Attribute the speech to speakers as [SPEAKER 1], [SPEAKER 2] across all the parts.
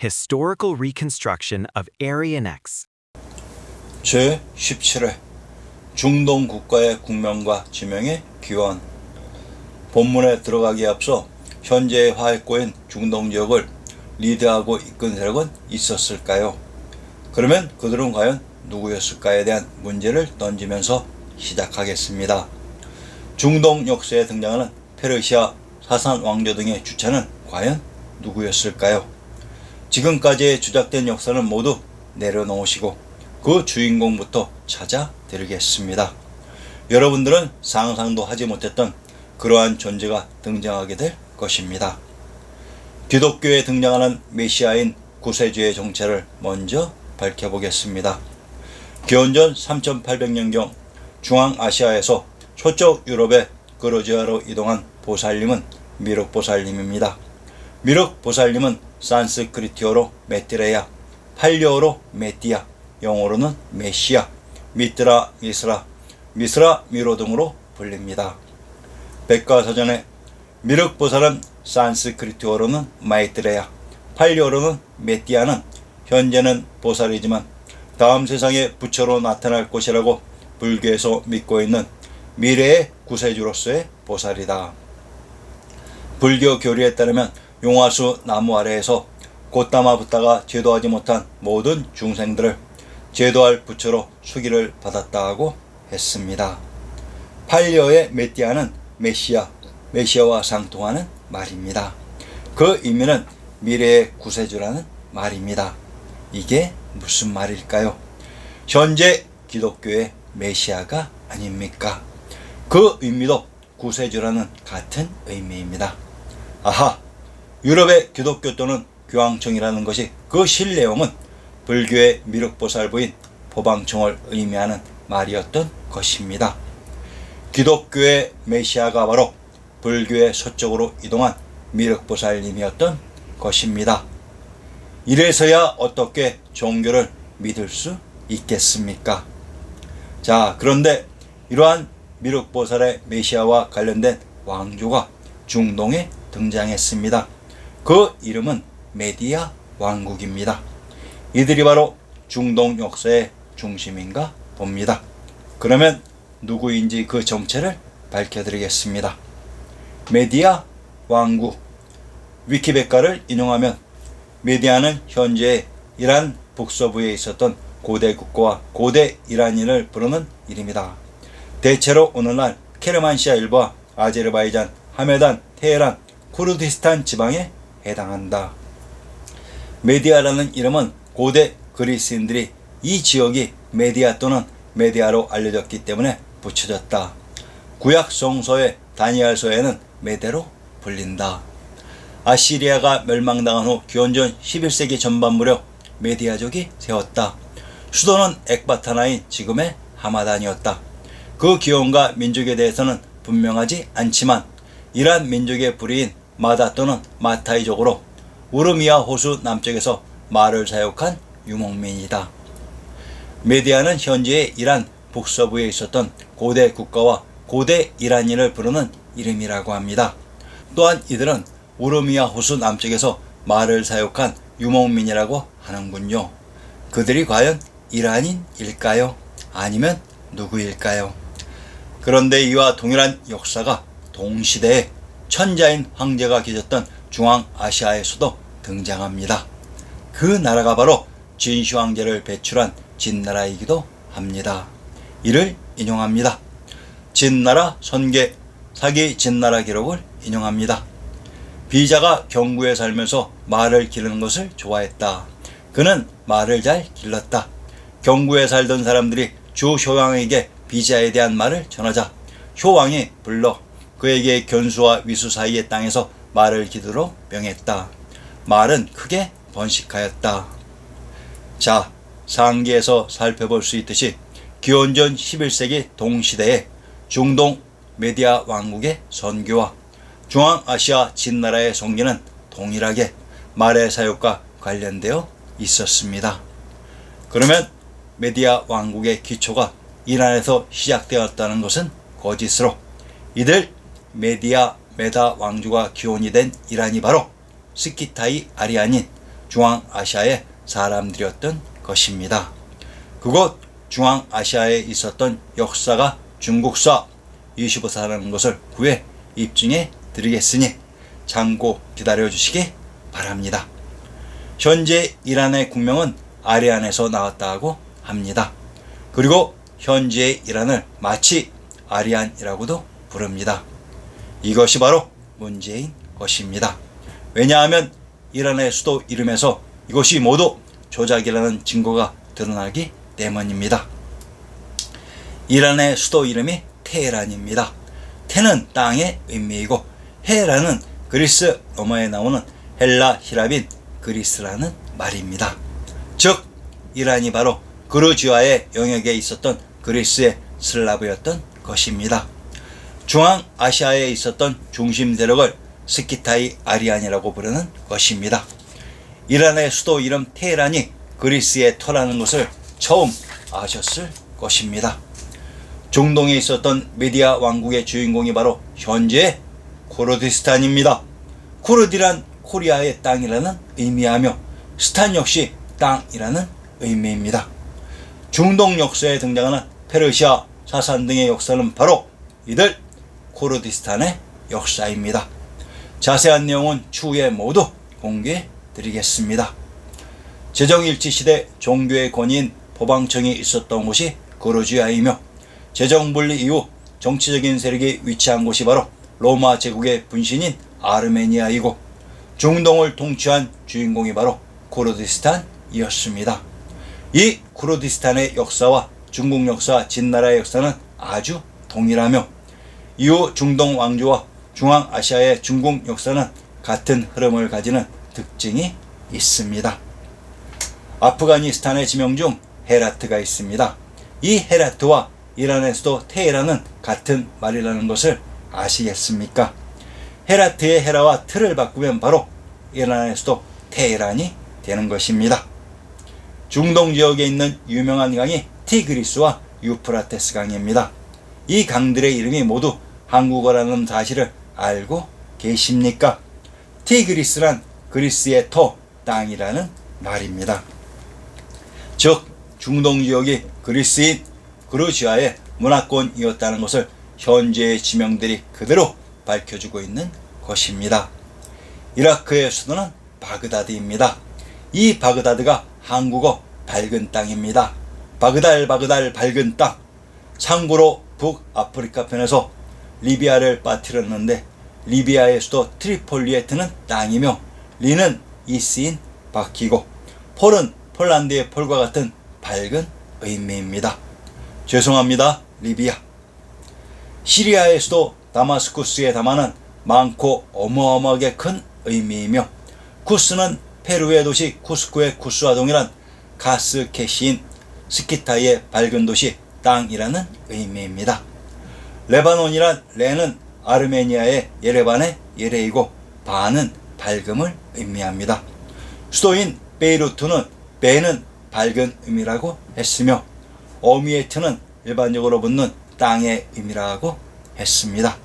[SPEAKER 1] Historical reconstruction of Aryan X.
[SPEAKER 2] 제17회 중동 국가의 국명과 지명의 기원. 본문에 들어가기에 앞서 현재의 화해고인 중동 지역을 리드하고 이끈 세력은 있었을까요? 그러면 그들은 과연 누구였을까에 대한 문제를 던지면서 시작하겠습니다. 중동 역사에 등장하는 페르시아, 사산 왕조 등의 주체는 과연 누구였을까요? 지금까지의 주작된 역사는 모두 내려놓으시고 그 주인공부터 찾아드리겠습니다. 여러분들은 상상도 하지 못했던 그러한 존재가 등장하게 될 것입니다. 기독교에 등장하는 메시아인 구세주의 정체를 먼저 밝혀보겠습니다. 기원전 3800년경 중앙아시아에서 서쪽 유럽의 그루지아로 이동한 보살님은 미륵보살님입니다. 미륵보살님은 산스크리트어로 메띠레야, 팔려어로 메띠아, 영어로는 메시아, 미트라 미스라, 미스라 미로 등으로 불립니다. 백과사전에 미륵보살은 산스크리트어로는 마이트레야, 팔려어로는 메띠아는 현재는 보살이지만 다음 세상에 부처로 나타날 것이라고 불교에서 믿고 있는 미래의 구세주로서의 보살이다. 불교 교리에 따르면 용화수 나무 아래에서 곧담아 붙다가 제도하지 못한 모든 중생들을 제도할 부처로 수기를 받았다고 했습니다. 팔려의 메띠아는 메시아, 메시아와 상통하는 말입니다. 그 의미는 미래의 구세주라는 말입니다. 이게 무슨 말일까요? 현재 기독교의 메시아가 아닙니까? 그 의미도 구세주라는 같은 의미입니다. 아하! 유럽의 기독교 또는 교황청이라는 것이 그 실내용은 불교의 미륵보살 부인 보방청을 의미하는 말이었던 것입니다. 기독교의 메시아가 바로 불교의 서쪽으로 이동한 미륵보살님이었던 것입니다. 이래서야 어떻게 종교를 믿을 수 있겠습니까? 자, 그런데 이러한 미륵보살의 메시아와 관련된 왕조가 중동에 등장했습니다. 그 이름은 메디아 왕국입니다. 이들이 바로 중동 역사의 중심인가 봅니다. 그러면 누구인지 그 정체를 밝혀드리겠습니다. 메디아 왕국. 위키백과를 인용하면 메디아는 현재 이란 북서부에 있었던 고대 국가와 고대 이란인을 부르는 이름이다. 대체로 오늘날 케르만시아 일부와 아제르바이잔, 하메단, 테헤란, 쿠르디스탄 지방에 해당한다. 메디아라는 이름은 고대 그리스인들이 이 지역이 메디아 또는 메디아로 알려졌기 때문에 붙여졌다. 구약 성서의 다니엘서에는 메대로 불린다. 아시리아가 멸망당한 후 기원전 11세기 전반 무렵 메디아족이 세웠다. 수도는 엑바타나인 지금의 하마단이었다. 그 기원과 민족에 대해서는 분명하지 않지만 이란 민족의 불이인 마다 또는 마타이족으로 우르미아 호수 남쪽에서 말을 사육한 유목민이다. 메디아는 현재의 이란 북서부에 있었던 고대 국가와 고대 이란인을 부르는 이름이라고 합니다. 또한 이들은 우르미아 호수 남쪽에서 말을 사육한 유목민이라고 하는군요. 그들이 과연 이란인일까요? 아니면 누구일까요? 그런데 이와 동일한 역사가 동시대에 천자인 황제가 계셨던 중앙아시아에서도 등장합니다. 그 나라가 바로 진시 황제를 배출한 진나라이기도 합니다. 이를 인용합니다. 진나라 선계 사기 진나라 기록을 인용합니다. 비자가 경구에 살면서 말을 기르는 것을 좋아했다. 그는 말을 잘 길렀다. 경구에 살던 사람들이 주 효왕에게 비자에 대한 말을 전하자 효왕이 불러 그에게 견수와 위수 사이의 땅에서 말을 기르도록 명했다. 말은 크게 번식하였다. 자, 상기에서 살펴볼 수 있듯이 기원전 11세기 동시대에 중동 메디아 왕국의 선교와 중앙아시아 진나라의 성기는 동일하게 말의 사육과 관련되어 있었습니다. 그러면 메디아 왕국의 기초가 이란에서 시작되었다는 것은 거짓으로 이들 메다 왕조가 기원이 된 이란이 바로 스키타이 아리안인 중앙아시아의 사람들이었던 것입니다. 그곳 중앙아시아에 있었던 역사가 중국사 25사라는 것을 후에 입증해 드리겠으니 참고 기다려 주시기 바랍니다. 현재 이란의 국명은 아리안에서 나왔다고 합니다. 그리고 현재의 이란을 마치 아리안이라고도 부릅니다. 이것이 바로 문제인 것입니다. 왜냐하면 이란의 수도 이름에서 이것이 모두 조작이라는 증거가 드러나기 때문입니다. 이란의 수도 이름이 테헤란입니다. 테는 땅의 의미이고 헤라는 그리스 로마에 나오는 헬라 히랍인 그리스라는 말입니다. 즉 이란이 바로 그루지아의 영역에 있었던 그리스의 슬라브였던 것입니다. 중앙아시아에 있었던 중심 세력을 스키타이 아리안이라고 부르는 것입니다. 이란의 수도 이름 테헤란이 그리스의 터라는 것을 처음 아셨을 것입니다. 중동에 있었던 메디아 왕국의 주인공이 바로 현재의 쿠르디스탄입니다. 쿠르디란 코리아의 땅이라는 의미하며 스탄 역시 땅이라는 의미입니다. 중동 역사에 등장하는 페르시아, 사산 등의 역사는 바로 이들 쿠르디스탄의 역사입니다. 자세한 내용은 추후에 모두 공개해 드리겠습니다. 제정일치시대 종교의 권위인 포방청이 있었던 곳이 그루지아이며 제정분리 이후 정치적인 세력이 위치한 곳이 바로 로마 제국의 분신인 아르메니아이고 중동을 통치한 주인공이 바로 쿠르디스탄이었습니다. 이 쿠르디스탄의 역사와 중국 역사, 진나라의 역사는 아주 동일하며 이후 중동 왕조와 중앙아시아의 중국 역사는 같은 흐름을 가지는 특징이 있습니다. 아프가니스탄의 지명 중 헤라트가 있습니다. 이 헤라트와 이란의 수도 테헤란은 같은 말이라는 것을 아시겠습니까? 헤라트의 헤라와 트를 바꾸면 바로 이란의 수도 테헤란이 되는 것입니다. 중동 지역에 있는 유명한 강이 티그리스와 유프라테스 강입니다. 이 강들의 이름이 모두 한국어라는 사실을 알고 계십니까? 티그리스란 그리스의 터, 땅이라는 말입니다. 즉 중동 지역이 그리스인 그루지아의 문화권이었다는 것을 현재의 지명들이 그대로 밝혀주고 있는 것입니다. 이라크의 수도는 바그다드입니다. 이 바그다드가 한국어 밝은 땅입니다. 바그달 밝은 땅. 참고로 북아프리카 편에서 리비아를 빠뜨렸는데 리비아의 수도 트리폴리에 드는 땅이며 리는 이스인 바퀴고 폴은 폴란드의 폴과 같은 밝은 의미입니다. 죄송합니다. 리비아. 시리아의 수도 다마스쿠스의 다마는 많고 어마어마하게 큰 의미이며 쿠스는 페루의 도시 쿠스코의 쿠스와 동일한 가스캐시인 스키타이의 밝은 도시 땅이라는 의미입니다. 레바논이란 레는 아르메니아의 예레반의 예레이고 바는 밝음을 의미합니다. 수도인 베이루트는 베는 밝은 의미라고 했으며 어미에트는 일반적으로 붙는 땅의 의미라고 했습니다.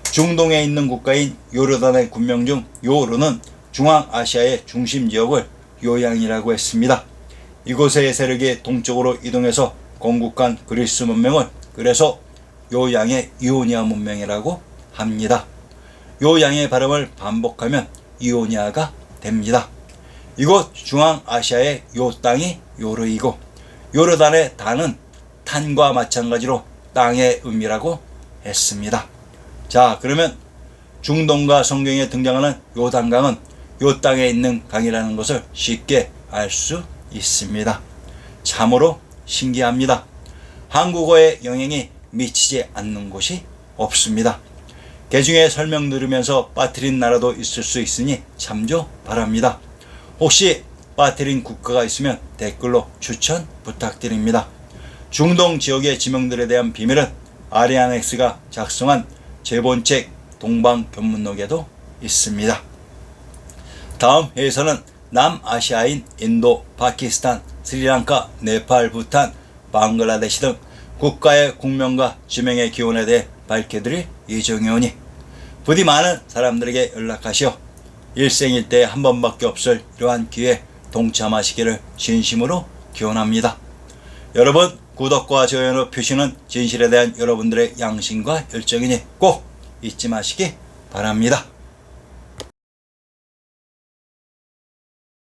[SPEAKER 2] 중동에 있는 국가인 요르단의 군명 중 요르는 중앙아시아의 중심 지역을 요양이라고 했습니다. 이곳의 세력이 동쪽으로 이동해서 건국한 그리스 문명을 그래서 요양의 이오니아 문명이라고 합니다. 요양의 발음을 반복하면 이오니아가 됩니다. 이곳 중앙아시아의 요 땅이 요르이고 요르단의 단은 탄과 마찬가지로 땅의 의미라고 했습니다. 자, 그러면 중동과 성경에 등장하는 요단강은 요 땅에 있는 강이라는 것을 쉽게 알 수 있습니다. 참으로 신기합니다. 한국어의 영향이 미치지 않는 곳이 없습니다. 개중에 설명 들으면서 빠뜨린 나라도 있을 수 있으니 참조 바랍니다. 혹시 빠뜨린 국가가 있으면 댓글로 추천 부탁드립니다. 중동 지역의 지명들에 대한 비밀은 아리안엑스가 작성한 제본책 동방견문록에도 있습니다. 다음 회에서는 남아시아인 인도, 파키스탄, 스리랑카, 네팔, 부탄, 방글라데시 등 국가의 국명과 지명의 기원에 대해 밝혀드릴 예정이오니 부디 많은 사람들에게 연락하시어 일생일대에 한 번밖에 없을 이러한 기회에 동참하시기를 진심으로 기원합니다. 여러분, 구독과 좋아요 표시는 진실에 대한 여러분들의 양심과 열정이니 꼭 잊지 마시기 바랍니다.